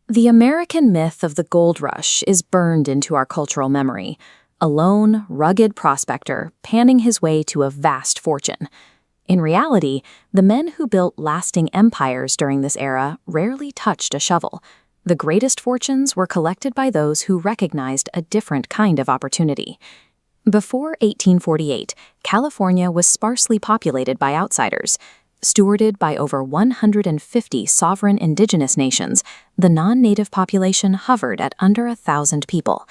The American myth of the gold rush is burned into our cultural memory. A lone, rugged prospector panning his way to a vast fortune. In reality, the men who built lasting empires during this era rarely touched a shovel. The greatest fortunes were collected by those who recognized a different kind of opportunity. Before 1848, California was sparsely populated by outsiders. Stewarded by over 150 sovereign indigenous nations, the non-native population hovered at under 1,000 people.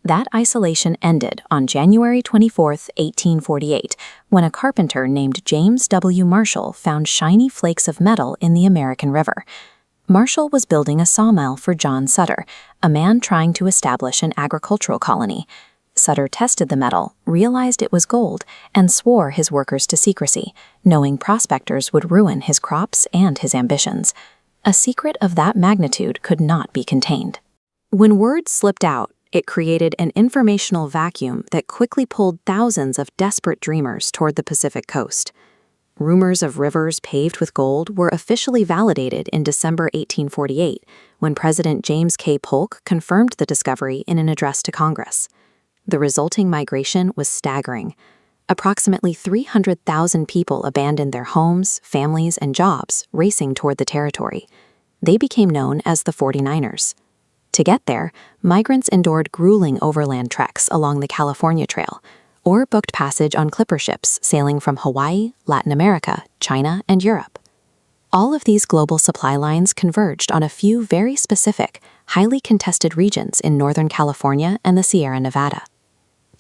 That isolation ended on January 24, 1848, when a carpenter named James W. Marshall found shiny flakes of metal in the American River. Marshall was building a sawmill for John Sutter, a man trying to establish an agricultural colony. Sutter tested the metal, realized it was gold, and swore his workers to secrecy, knowing prospectors would ruin his crops and his ambitions. A secret of that magnitude could not be contained. When word slipped out, it created an informational vacuum that quickly pulled thousands of desperate dreamers toward the Pacific coast. Rumors of rivers paved with gold were officially validated in December 1848, when President James K. Polk confirmed the discovery in an address to Congress. The resulting migration was staggering. Approximately 300,000 people abandoned their homes, families, and jobs, racing toward the territory. They became known as the 49ers. To get there, migrants endured grueling overland treks along the California Trail, or booked passage on clipper ships sailing from Hawaii, Latin America, China, and Europe. All of these global supply lines converged on a few very specific, highly contested regions in Northern California and the Sierra Nevada.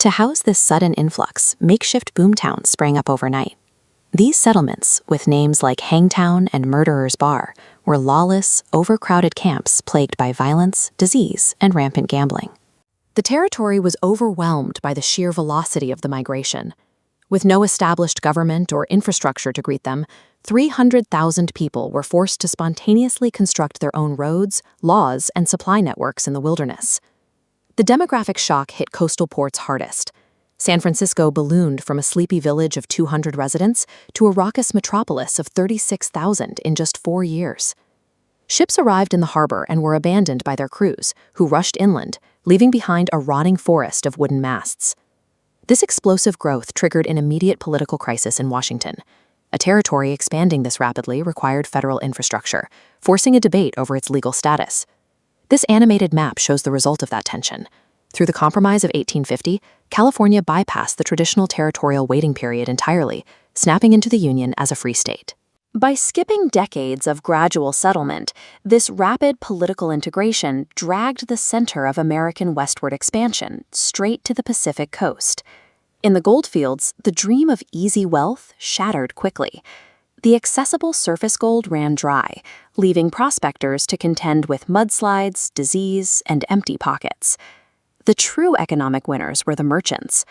To house this sudden influx, makeshift boomtowns sprang up overnight. These settlements, with names like Hangtown and Murderer's Bar, were lawless, overcrowded camps plagued by violence, disease, and rampant gambling. The territory was overwhelmed by the sheer velocity of the migration. With no established government or infrastructure to greet them, 300,000 people were forced to spontaneously construct their own roads, laws, and supply networks in the wilderness. The demographic shock hit coastal ports hardest. San Francisco ballooned from a sleepy village of 200 residents to a raucous metropolis of 36,000 in just 4 years. Ships arrived in the harbor and were abandoned by their crews, who rushed inland, leaving behind a rotting forest of wooden masts. This explosive growth triggered an immediate political crisis in Washington. A territory expanding this rapidly required federal infrastructure, forcing a debate over its legal status. This animated map shows the result of that tension. Through the Compromise of 1850, California bypassed the traditional territorial waiting period entirely, snapping into the Union as a free state. By skipping decades of gradual settlement, this rapid political integration dragged the center of American westward expansion straight to the Pacific coast. In the goldfields, the dream of easy wealth shattered quickly. The accessible surface gold ran dry, leaving prospectors to contend with mudslides, disease, and empty pockets. The true economic winners were the merchants.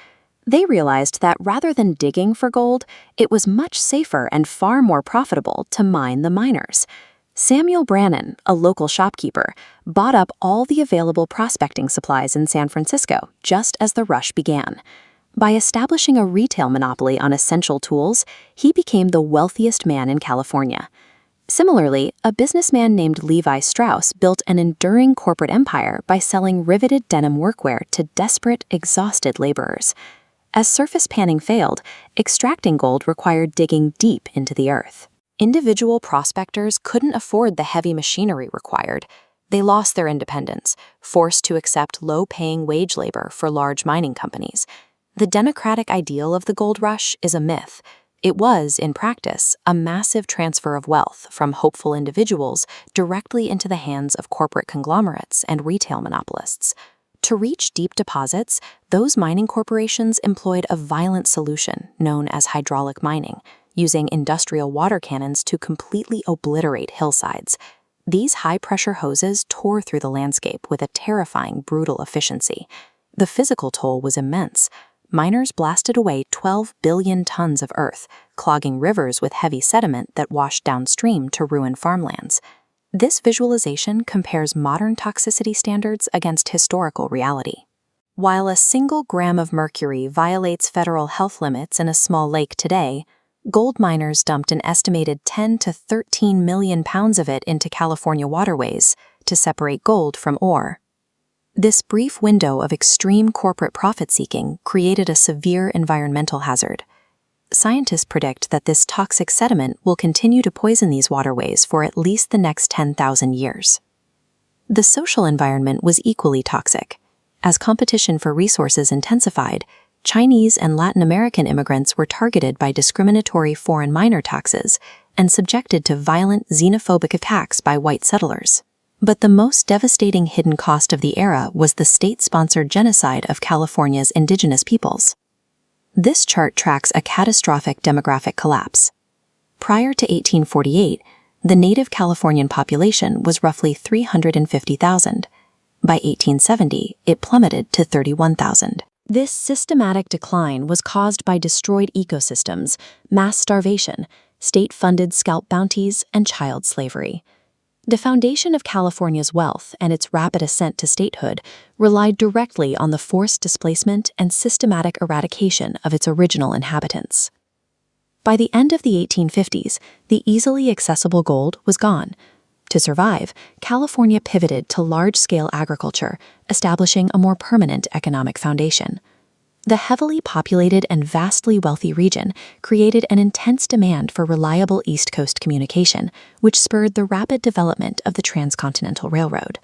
They realized that rather than digging for gold, it was much safer and far more profitable to mine the miners. Samuel Brannan, a local shopkeeper, bought up all the available prospecting supplies in San Francisco just as the rush began. By establishing a retail monopoly on essential tools, he became the wealthiest man in California. Similarly, a businessman named Levi Strauss built an enduring corporate empire by selling riveted denim workwear to desperate, exhausted laborers. As surface panning failed, extracting gold required digging deep into the earth. Individual prospectors couldn't afford the heavy machinery required. They lost their independence, forced to accept low-paying wage labor for large mining companies. The democratic ideal of the gold rush is a myth. It was, in practice, a massive transfer of wealth from hopeful individuals directly into the hands of corporate conglomerates and retail monopolists. To reach deep deposits, those mining corporations employed a violent solution known as hydraulic mining, using industrial water cannons to completely obliterate hillsides. These high-pressure hoses tore through the landscape with a terrifying, brutal efficiency. The physical toll was immense. Miners blasted away 12 billion tons of earth, clogging rivers with heavy sediment that washed downstream to ruin farmlands. This visualization compares modern toxicity standards against historical reality. While a single gram of mercury violates federal health limits in a small lake today, gold miners dumped an estimated 10 to 13 million pounds of it into California waterways, to separate gold from ore. This brief window of extreme corporate profit-seeking created a severe environmental hazard. Scientists predict that this toxic sediment will continue to poison these waterways for at least the next 10,000 years. The social environment was equally toxic. As competition for resources intensified, Chinese and Latin American immigrants were targeted by discriminatory foreign minor taxes and subjected to violent xenophobic attacks by white settlers. But the most devastating hidden cost of the era was the state-sponsored genocide of California's indigenous peoples. This chart tracks a catastrophic demographic collapse. Prior to 1848, the native Californian population was roughly 350,000. By 1870, it plummeted to 31,000. This systematic decline was caused by destroyed ecosystems, mass starvation, state-funded scalp bounties, and child slavery. The foundation of California's wealth and its rapid ascent to statehood relied directly on the forced displacement and systematic eradication of its original inhabitants. By the end of the 1850s, the easily accessible gold was gone. To survive, California pivoted to large-scale agriculture, establishing a more permanent economic foundation. The heavily populated and vastly wealthy region created an intense demand for reliable East Coast communication, which spurred the rapid development of the Transcontinental Railroad.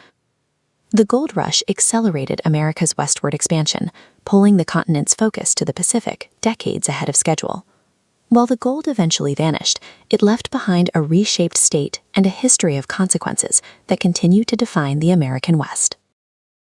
The gold rush accelerated America's westward expansion, pulling the continent's focus to the Pacific decades ahead of schedule. While the gold eventually vanished, it left behind a reshaped state and a history of consequences that continue to define the American West.